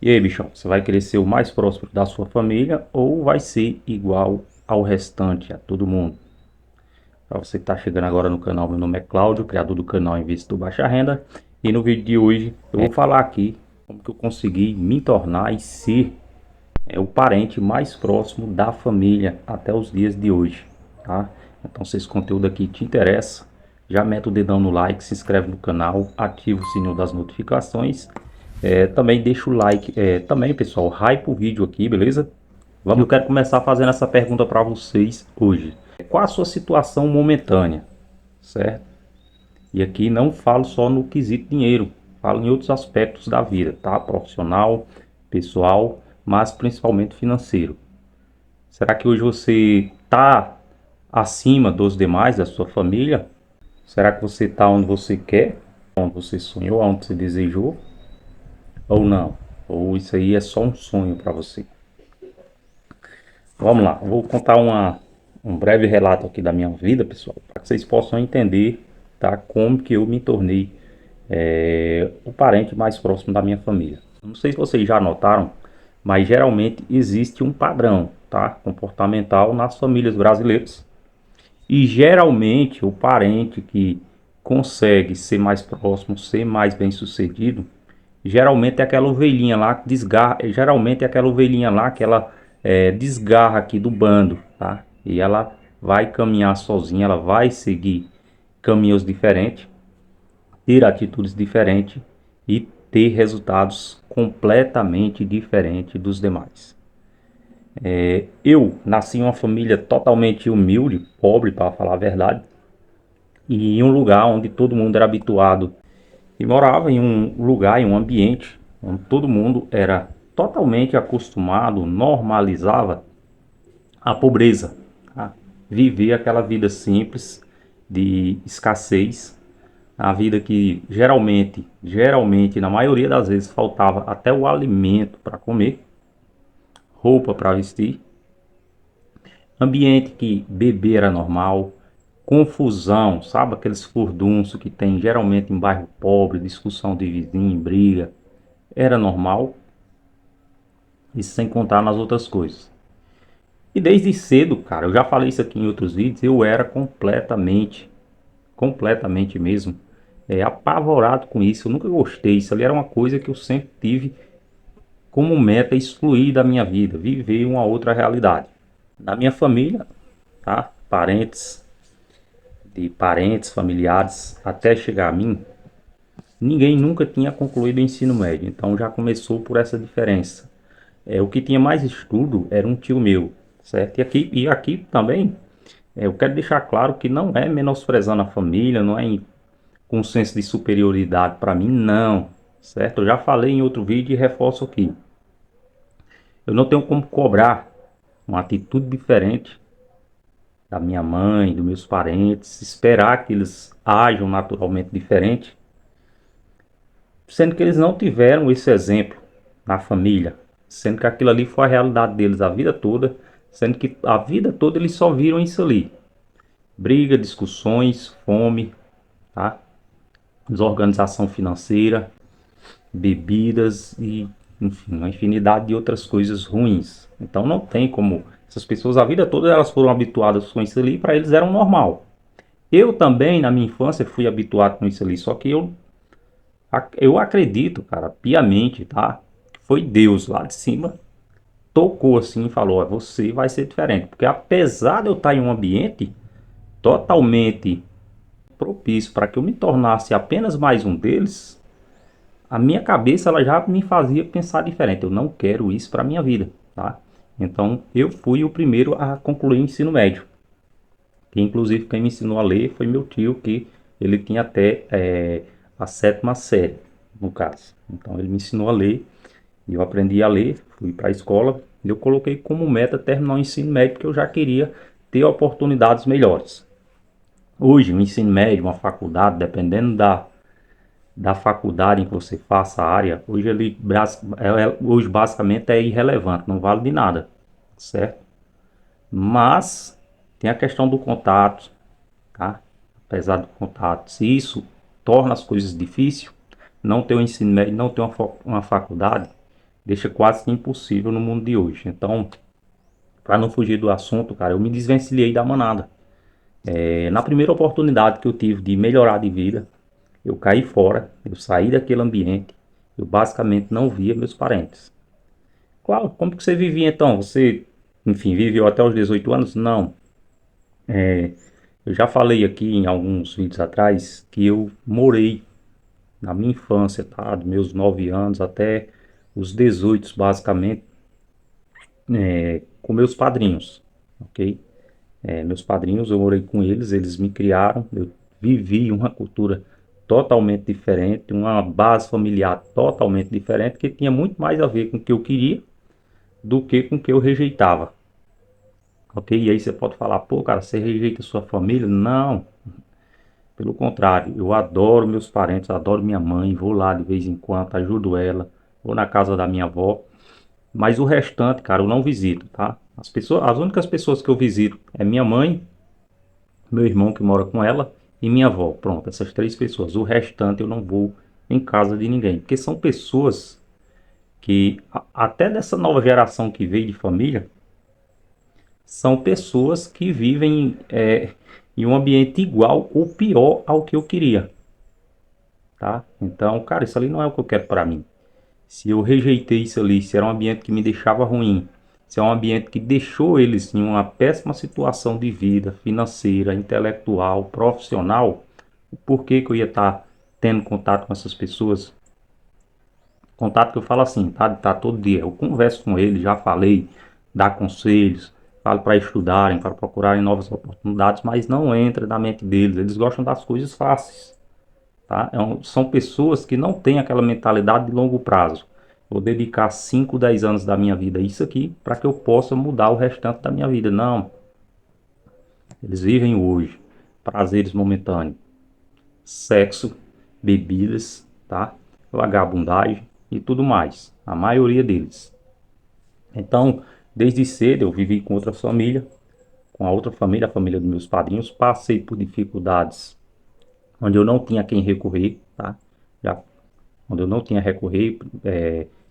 E aí, bichão, você vai querer ser o mais próximo da sua família ou vai ser igual ao restante, a todo mundo? Para você que está chegando agora no canal, meu nome é Cláudio, criador do canal Invisto Baixa Renda. E no vídeo de hoje eu vou falar aqui como que eu consegui me tornar e ser o parente mais próximo da família até os dias de hoje, tá? Então se esse conteúdo aqui te interessa, já mete o dedão no like, se inscreve no canal, ativa o sininho das notificações. Também deixa o like, também pessoal, hype o vídeo aqui, beleza? Eu quero começar fazendo essa pergunta para vocês hoje. Qual a sua situação momentânea, certo? E aqui não falo só no quesito dinheiro, falo em outros aspectos da vida, tá? Profissional, pessoal, mas principalmente financeiro. Será que hoje você está acima dos demais, da sua família? Será que você está onde você quer, onde você sonhou, onde você desejou? Ou não? Ou isso aí é só um sonho para você? Vamos lá, vou contar um breve relato aqui da minha vida, pessoal, para que vocês possam entender, tá, como que eu me tornei o parente mais próximo da minha família. Não sei se vocês já notaram, mas geralmente existe um padrão, tá, comportamental nas famílias brasileiras. E geralmente o parente que consegue ser mais próximo, ser mais bem sucedido, geralmente é aquela ovelhinha lá que desgarra, geralmente é aquela ovelhinha lá que ela desgarra aqui do bando, tá? E ela vai caminhar sozinha, ela vai seguir caminhos diferentes, ter atitudes diferentes e ter resultados completamente diferentes dos demais. Eu nasci em uma família totalmente humilde, pobre para falar a verdade, e em um lugar onde todo mundo era habituado e morava em um lugar, em um ambiente onde todo mundo era totalmente acostumado, normalizava a pobreza, tá? Viver aquela vida simples de escassez, a vida que geralmente, na maioria das vezes faltava até o alimento para comer, roupa para vestir, ambiente que beber era normal, confusão, sabe aqueles furdunços que tem geralmente em bairro pobre, discussão de vizinho, briga, era normal, e sem contar nas outras coisas. E desde cedo, cara, eu já falei isso aqui em outros vídeos, eu era completamente mesmo, apavorado com isso. Eu nunca gostei. Isso ali era uma coisa que eu sempre tive como meta excluir da minha vida, viver uma outra realidade. Na minha família, tá? Parentes, familiares, até chegar a mim, ninguém nunca tinha concluído o ensino médio. Então já começou por essa diferença. O que tinha mais estudo era um tio meu, certo? E aqui também, eu quero deixar claro que não é menosprezando a família, não é com um senso de superioridade para mim, não, certo? Eu já falei em outro vídeo e reforço aqui. Eu não tenho como cobrar uma atitude diferente da minha mãe, dos meus parentes, esperar que eles ajam naturalmente diferente, sendo que eles não tiveram esse exemplo na família, sendo que aquilo ali foi a realidade deles a vida toda, sendo que a vida toda eles só viram isso ali. Briga, discussões, fome, tá? Desorganização financeira, bebidas e, enfim, uma infinidade de outras coisas ruins. Então não tem como, essas pessoas a vida toda elas foram habituadas com isso ali, para eles era um normal. Eu também na minha infância fui habituado com isso ali, só que eu acredito, cara, piamente, tá? Que foi Deus lá de cima tocou assim e falou: "Ó, você vai ser diferente", porque apesar de eu estar em um ambiente totalmente propício para que eu me tornasse apenas mais um deles, a minha cabeça ela já me fazia pensar diferente. Eu não quero isso para minha vida, tá? Então eu fui o primeiro a concluir o ensino médio. Que inclusive quem me ensinou a ler foi meu tio, que ele tinha até a sétima série, no caso. Então ele me ensinou a ler, e eu aprendi a ler, fui para a escola, e eu coloquei como meta terminar o ensino médio, porque eu já queria ter oportunidades melhores. Hoje, o ensino médio, uma faculdade, dependendo da faculdade em que você faça a área, hoje basicamente é irrelevante, não vale de nada, certo? Mas tem a questão do contato, tá? Apesar do contato, se isso torna as coisas difíceis, não ter o ensino médio, não ter uma faculdade, deixa quase que impossível no mundo de hoje. Então, para não fugir do assunto, cara, eu me desvencilhei da manada. Na primeira oportunidade que eu tive de melhorar de vida, eu caí fora, eu saí daquele ambiente, eu basicamente não via meus parentes. Claro, como que você vivia então? Você, enfim, viveu até os 18 anos? Não. Eu já falei aqui em alguns vídeos atrás que eu morei na minha infância, tá? Dos meus 9 anos até os 18, basicamente, com meus padrinhos, ok? Meus padrinhos, eu morei com eles, eles me criaram, eu vivi uma cultura totalmente diferente, uma base familiar totalmente diferente, que tinha muito mais a ver com o que eu queria do que com o que eu rejeitava, ok? E aí você pode falar, pô, cara, você rejeita sua família? Não, pelo contrário, eu adoro meus parentes, adoro minha mãe, vou lá de vez em quando, ajudo ela, vou na casa da minha avó, mas o restante, cara, eu não visito, tá? As únicas pessoas que eu visito é minha mãe, meu irmão que mora com ela e minha avó. Pronto, essas três pessoas. O restante eu não vou em casa de ninguém, porque são pessoas que até dessa nova geração que veio de família, são pessoas que vivem em um ambiente igual ou pior ao que eu queria, tá? Então, cara, isso ali não é o que eu quero para mim. Se eu rejeitei isso ali, se era um ambiente que me deixava ruim, se é um ambiente que deixou eles em uma péssima situação de vida, financeira, intelectual, profissional, por que que eu ia estar tendo contato com essas pessoas? Contato que eu falo assim, tá todo dia. Eu converso com eles, já falei, dar conselhos, falo para estudarem, para procurarem novas oportunidades, mas não entra na mente deles. Eles gostam das coisas fáceis, tá? São pessoas que não têm aquela mentalidade de longo prazo. Vou dedicar 5, 10 anos da minha vida a isso aqui para que eu possa mudar o restante da minha vida. Não, eles vivem hoje, prazeres momentâneos, sexo, bebidas, tá? Vagabundagem e tudo mais. A maioria deles. Então, desde cedo eu vivi com outra família, com a outra família, a família dos meus padrinhos. Passei por dificuldades onde eu não tinha a quem recorrer, tá? Já, onde eu não tinha a recorrer,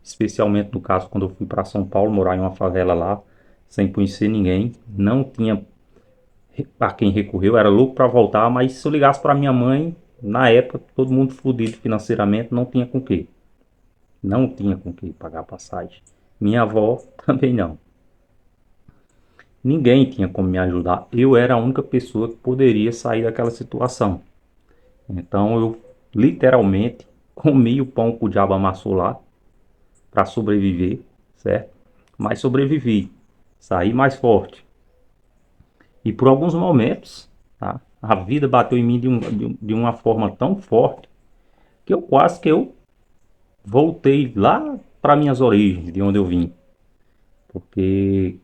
especialmente no caso quando eu fui para São Paulo, morar em uma favela lá, sem conhecer ninguém, não tinha a quem recorreu, era louco para voltar, mas se eu ligasse para minha mãe, na época, todo mundo fodido financeiramente, não tinha com que. Não tinha com que pagar a passagem. Minha avó também não. Ninguém tinha como me ajudar. Eu era a única pessoa que poderia sair daquela situação. Então eu literalmente comi o pão que o diabo amassou lá para sobreviver, certo? Mas sobrevivi. Saí mais forte. E por alguns momentos, tá? A vida bateu em mim de uma forma tão forte que eu voltei lá para minhas origens, de onde eu vim. Porque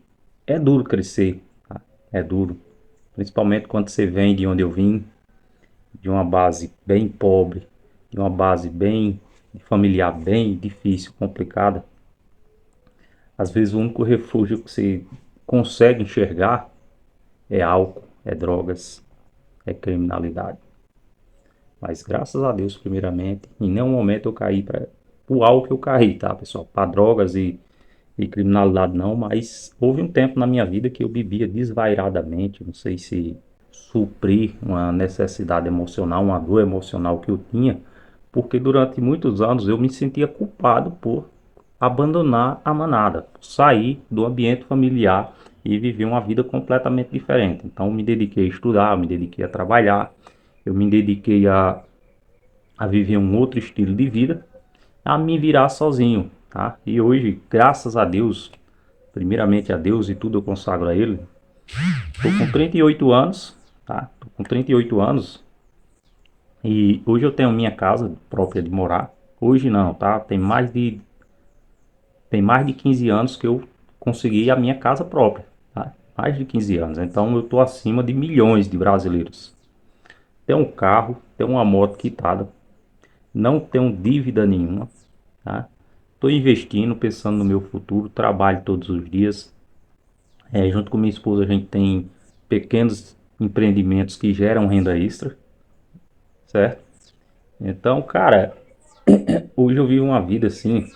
é duro crescer, tá? É duro. Principalmente quando você vem de onde eu vim, de uma base bem pobre, de uma base bem familiar, bem difícil, complicada. Às vezes o único refúgio que você consegue enxergar é álcool, é drogas, é criminalidade. Mas graças a Deus, primeiramente, em nenhum momento eu caí para o álcool que eu caí, tá, pessoal? Para drogas e criminalidade não, mas houve um tempo na minha vida que eu bebia desvairadamente, não sei se suprir uma necessidade emocional, uma dor emocional que eu tinha, porque durante muitos anos eu me sentia culpado por abandonar a manada, sair do ambiente familiar e viver uma vida completamente diferente. Então eu me dediquei a estudar, eu me dediquei a trabalhar, eu me dediquei a viver um outro estilo de vida, a me virar sozinho, tá? E hoje, graças a Deus, primeiramente a Deus e tudo eu consagro a Ele. Tô com 38 anos, tá? Tô com 38 anos e hoje eu tenho minha casa própria de morar. Hoje não, tá? Tem mais de 15 anos que eu consegui a minha casa própria, tá? Mais de 15 anos. Então eu tô acima de milhões de brasileiros. Tenho um carro, tenho uma moto quitada, não tenho dívida nenhuma, tá? Estou investindo, pensando no meu futuro, trabalho todos os dias. Junto com minha esposa, a gente tem pequenos empreendimentos que geram renda extra, certo? Então, cara, hoje eu vivo uma vida assim,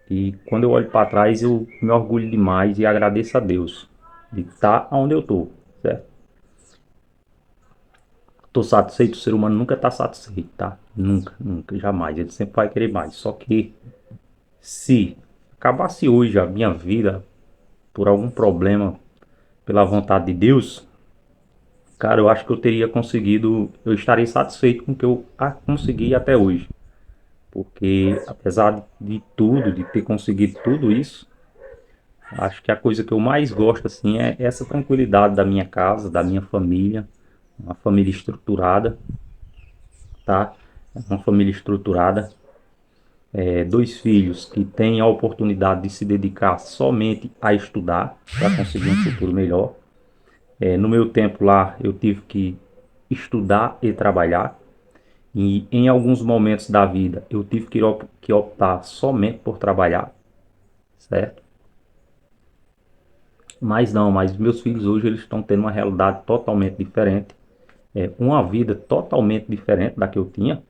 E quando eu olho para trás, eu me orgulho demais e agradeço a Deus de estar onde eu tô, certo? Tô satisfeito, o ser humano nunca tá satisfeito, tá? Nunca, nunca, jamais. Ele sempre vai querer mais. Só que se acabasse hoje a minha vida por algum problema, pela vontade de Deus, cara, eu acho que eu teria conseguido, eu estaria satisfeito com o que eu consegui até hoje. Porque apesar de tudo, de ter conseguido tudo isso, acho que a coisa que eu mais gosto assim é essa tranquilidade da minha casa, da minha família, uma família estruturada, tá? Uma família estruturada, dois filhos que têm a oportunidade de se dedicar somente a estudar para conseguir um futuro melhor. No meu tempo lá, eu tive que estudar e trabalhar. E em alguns momentos da vida, eu tive que optar somente por trabalhar, certo? Mas não, mas meus filhos hoje eles estão tendo uma realidade totalmente diferente, uma vida totalmente diferente da que eu tinha.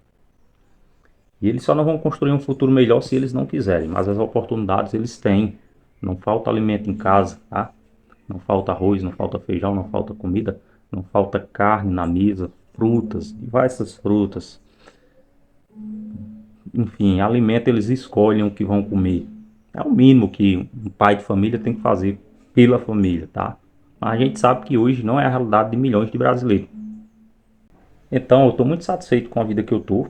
E eles só não vão construir um futuro melhor se eles não quiserem, mas as oportunidades eles têm. Não falta alimento em casa, tá? Não falta arroz, não falta feijão, não falta comida, não falta carne na mesa, frutas, diversas frutas. Enfim, alimento eles escolhem o que vão comer. É o mínimo que um pai de família tem que fazer pela família, tá? Mas a gente sabe que hoje não é a realidade de milhões de brasileiros. Então, eu estou muito satisfeito com a vida que eu estou.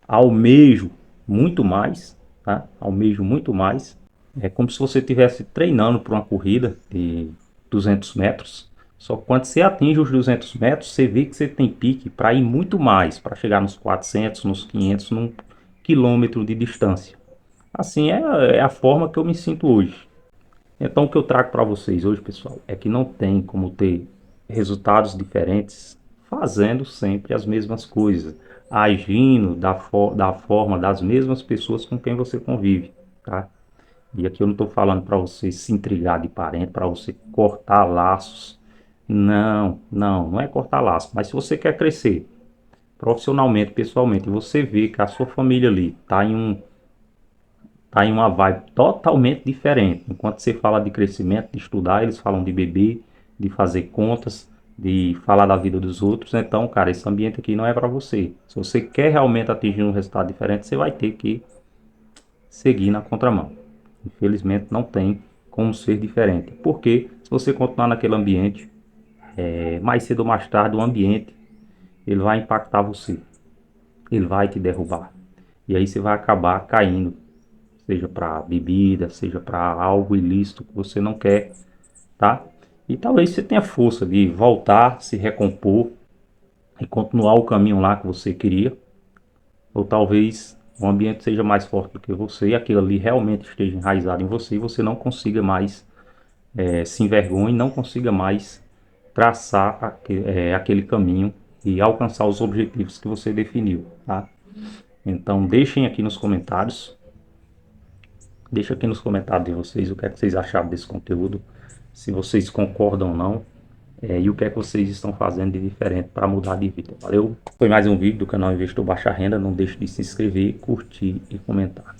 Almejo muito mais, tá? Almejo muito mais. É como se você estivesse treinando para uma corrida de 200 metros. Só que quando você atinge os 200 metros, você vê que você tem pique para ir muito mais, para chegar nos 400, nos 500, num quilômetro de distância. Assim é a forma que eu me sinto hoje. Então, o que eu trago para vocês hoje, pessoal, é que não tem como ter resultados diferentes fazendo sempre as mesmas coisas, agindo da forma das mesmas pessoas com quem você convive, tá? E aqui eu não estou falando para você se intrigar de parente, para você cortar laços. Não, não, não é cortar laços. Mas se você quer crescer profissionalmente, pessoalmente, e você vê que a sua família ali tá em uma vibe totalmente diferente. Enquanto você fala de crescimento, de estudar, eles falam de beber, de fazer contas, de falar da vida dos outros. Então, cara, esse ambiente aqui não é para você. Se você quer realmente atingir um resultado diferente, você vai ter que seguir na contramão. Infelizmente, não tem como ser diferente. Porque se você continuar naquele ambiente, mais cedo ou mais tarde, o ambiente ele vai impactar você. Ele vai te derrubar. E aí você vai acabar caindo, seja para bebida, seja para algo ilícito que você não quer, tá? E talvez você tenha força de voltar, se recompor e continuar o caminho lá que você queria, ou talvez o ambiente seja mais forte do que você e aquilo ali realmente esteja enraizado em você e você não consiga mais se envergonhe, não consiga mais traçar aquele caminho e alcançar os objetivos que você definiu, tá? Então deixem aqui nos comentários. Deixa aqui nos comentários de vocês o que é que vocês acharam desse conteúdo, se vocês concordam ou não, e o que é que vocês estão fazendo de diferente para mudar de vida. Valeu? Foi mais um vídeo do canal Investor Baixa Renda. Não deixe de se inscrever, curtir e comentar.